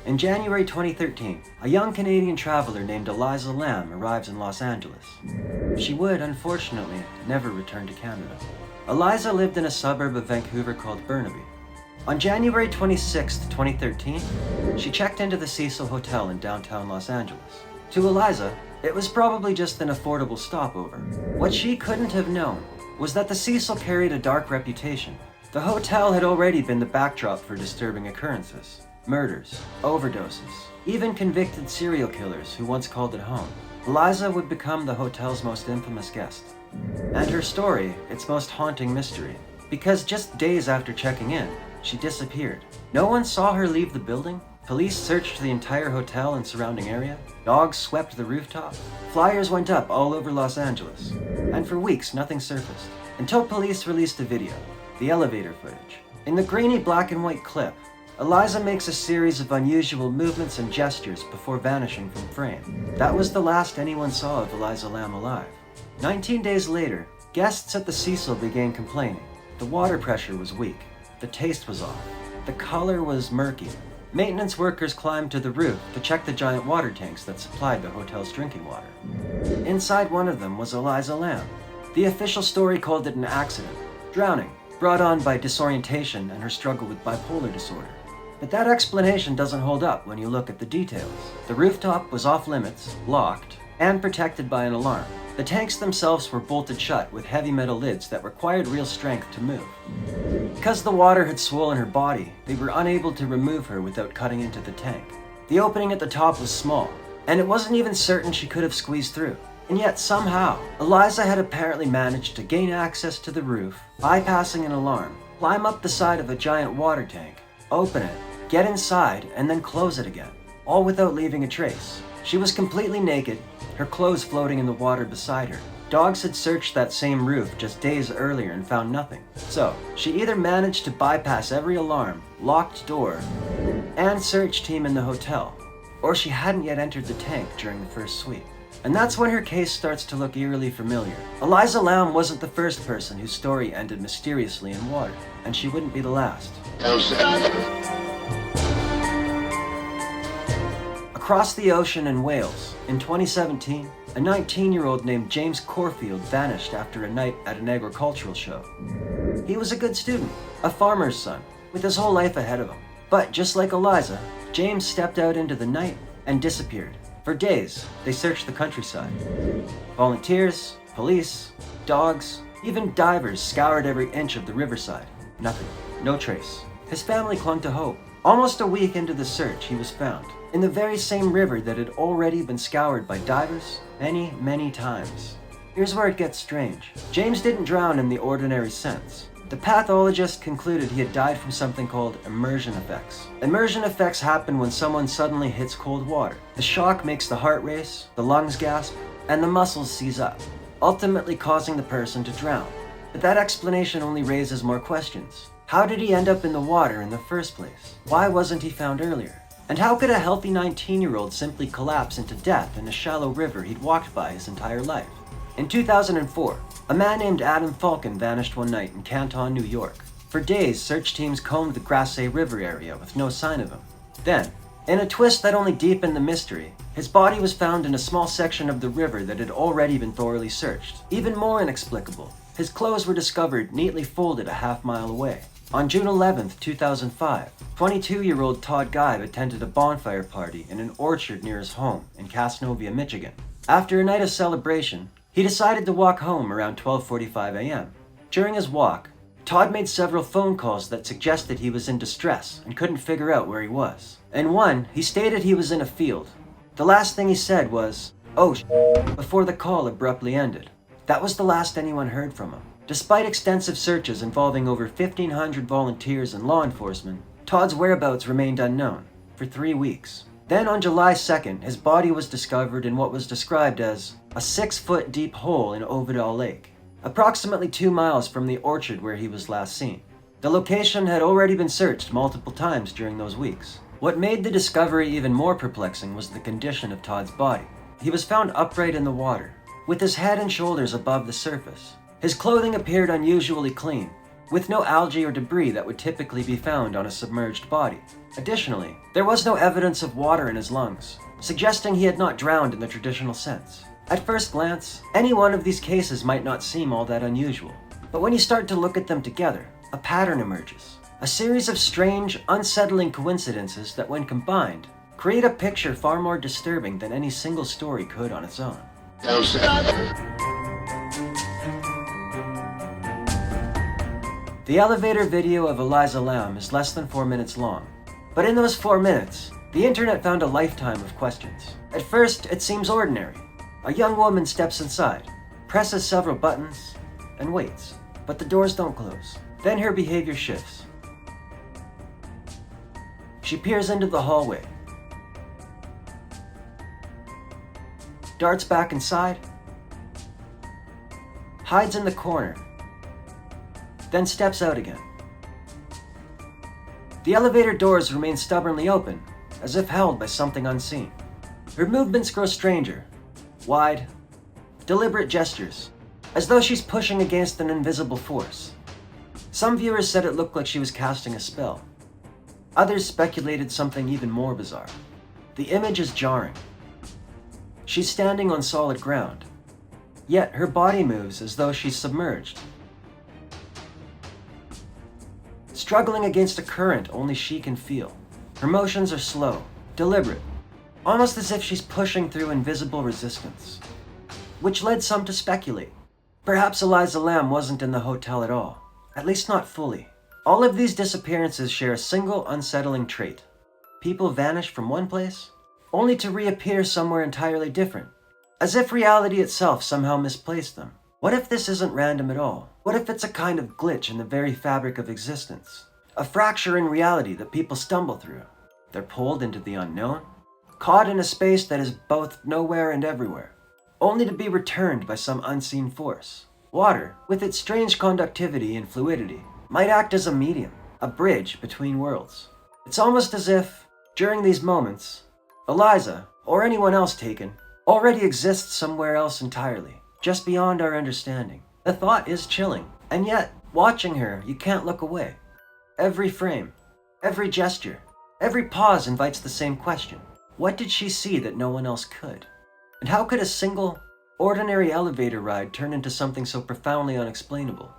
In January 2013, a young Canadian traveler named Eliza Lam arrives in Los Angeles. She would, unfortunately, never return to Canada. Eliza lived in a suburb of Vancouver called Burnaby. On January 26, 2013, she checked into the Cecil Hotel in downtown Los Angeles. To Eliza, it was probably just an affordable stopover. What she couldn't have known was that the Cecil carried a dark reputation. The hotel had already been the backdrop for disturbing occurrences. Murders, overdoses, even convicted serial killers who once called it home. Eliza would become the hotel's most infamous guest. And her story, its most haunting mystery. Because just days after checking in, she disappeared. No one saw her leave the building. Police searched the entire hotel and surrounding area. Dogs swept the rooftop. Flyers went up all over Los Angeles. And for weeks, nothing surfaced. Until police released a video, the elevator footage. In the grainy black and white clip, Eliza makes a series of unusual movements and gestures before vanishing from frame. That was the last anyone saw of Eliza Lam alive. 19 days later, guests at the Cecil began complaining. The water pressure was weak. The taste was off. The color was murky. Maintenance workers climbed to the roof to check the giant water tanks that supplied the hotel's drinking water. Inside one of them was Eliza Lam. The official story called it an accident, drowning, brought on by disorientation and her struggle with bipolar disorder. But that explanation doesn't hold up when you look at the details. The rooftop was off limits, locked, and protected by an alarm. The tanks themselves were bolted shut with heavy metal lids that required real strength to move. Because the water had swollen her body, they were unable to remove her without cutting into the tank. The opening at the top was small, and it wasn't even certain she could have squeezed through. And yet somehow, Eliza had apparently managed to gain access to the roof, bypassing an alarm, climb up the side of a giant water tank, open it, get inside, and then close it again, all without leaving a trace. She was completely naked, her clothes floating in the water beside her. Dogs had searched that same roof just days earlier and found nothing. So, she either managed to bypass every alarm, locked door, and search team in the hotel, or she hadn't yet entered the tank during the first sweep. And that's when her case starts to look eerily familiar. Eliza Lam wasn't the first person whose story ended mysteriously in water, and she wouldn't be the last. Across the ocean in Wales, in 2017, a 19-year-old named James Corfield vanished after a night at an agricultural show. He was a good student, a farmer's son, with his whole life ahead of him. But just like Eliza, James stepped out into the night and disappeared. For days, they searched the countryside. Volunteers, police, dogs, even divers scoured every inch of the riverside. Nothing. No trace. His family clung to hope. Almost a week into the search, he was found in the very same river that had already been scoured by divers many times. Here's where it gets strange. James didn't drown in the ordinary sense. The pathologist concluded he had died from something called immersion effects. Immersion effects happen when someone suddenly hits cold water. The shock makes the heart race, the lungs gasp, and the muscles seize up, ultimately causing the person to drown. But that explanation only raises more questions. How did he end up in the water in the first place? Why wasn't he found earlier? And how could a healthy 19-year-old simply collapse into death in a shallow river he'd walked by his entire life? In 2004, a man named Adam Falcon vanished one night in Canton, New York. For days, search teams combed the Grasse River area with no sign of him. Then, in a twist that only deepened the mystery, his body was found in a small section of the river that had already been thoroughly searched. Even more inexplicable, his clothes were discovered neatly folded a half-mile away. On June 11, 2005, 22-year-old Todd Geib attended a bonfire party in an orchard near his home in Cazenovia, Michigan. After a night of celebration, he decided to walk home around 12:45 a.m. During his walk, Todd made several phone calls that suggested he was in distress and couldn't figure out where he was. In one, he stated he was in a field. The last thing he said was, "Oh, before the call abruptly ended. That was the last anyone heard from him. Despite extensive searches involving over 1,500 volunteers and law enforcement, Todd's whereabouts remained unknown for 3 weeks. Then on July 2nd, his body was discovered in what was described as a 6-foot deep hole in Ovidal Lake, approximately 2 miles from the orchard where he was last seen. The location had already been searched multiple times during those weeks. What made the discovery even more perplexing was the condition of Todd's body. He was found upright in the water, with his head and shoulders above the surface. His clothing appeared unusually clean, with no algae or debris that would typically be found on a submerged body. Additionally, there was no evidence of water in his lungs, suggesting he had not drowned in the traditional sense. At first glance, any one of these cases might not seem all that unusual, but when you start to look at them together, a pattern emerges. A series of strange, unsettling coincidences that, when combined, create a picture far more disturbing than any single story could on its own. The elevator video of Eliza Lam is less than 4 minutes long, but in those 4 minutes, the internet found a lifetime of questions. At first, it seems ordinary. A young woman steps inside, presses several buttons, and waits, but the doors don't close. Then her behavior shifts. She peers into the hallway, darts back inside, hides in the corner, then steps out again. The elevator doors remain stubbornly open, as if held by something unseen. Her movements grow stranger, wide, deliberate gestures, as though she's pushing against an invisible force. Some viewers said it looked like she was casting a spell. Others speculated something even more bizarre. The image is jarring. She's standing on solid ground, yet her body moves as though she's submerged, struggling against a current only she can feel. Her motions are slow, deliberate, almost as if she's pushing through invisible resistance, which led some to speculate. Perhaps Eliza Lam wasn't in the hotel at all, at least not fully. All of these disappearances share a single unsettling trait. People vanish from one place, only to reappear somewhere entirely different, as if reality itself somehow misplaced them. What if this isn't random at all? What if it's a kind of glitch in the very fabric of existence? A fracture in reality that people stumble through. They're pulled into the unknown, caught in a space that is both nowhere and everywhere, only to be returned by some unseen force. Water, with its strange conductivity and fluidity, might act as a medium, a bridge between worlds. It's almost as if, during these moments, Eliza, or anyone else taken, already exists somewhere else entirely, just beyond our understanding. The thought is chilling, and yet, watching her, you can't look away. Every frame, every gesture, every pause invites the same question. What did she see that no one else could? And how could a single, ordinary elevator ride turn into something so profoundly unexplainable?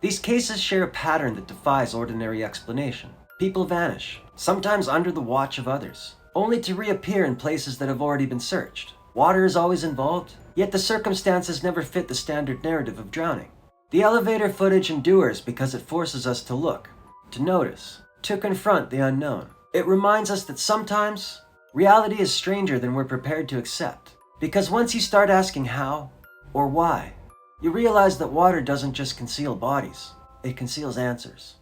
These cases share a pattern that defies ordinary explanation. People vanish, sometimes under the watch of others, only to reappear in places that have already been searched. Water is always involved, yet the circumstances never fit the standard narrative of drowning. The elevator footage endures because it forces us to look, to notice, to confront the unknown. It reminds us that sometimes reality is stranger than we're prepared to accept. Because once you start asking how or why, you realize that water doesn't just conceal bodies, it conceals answers.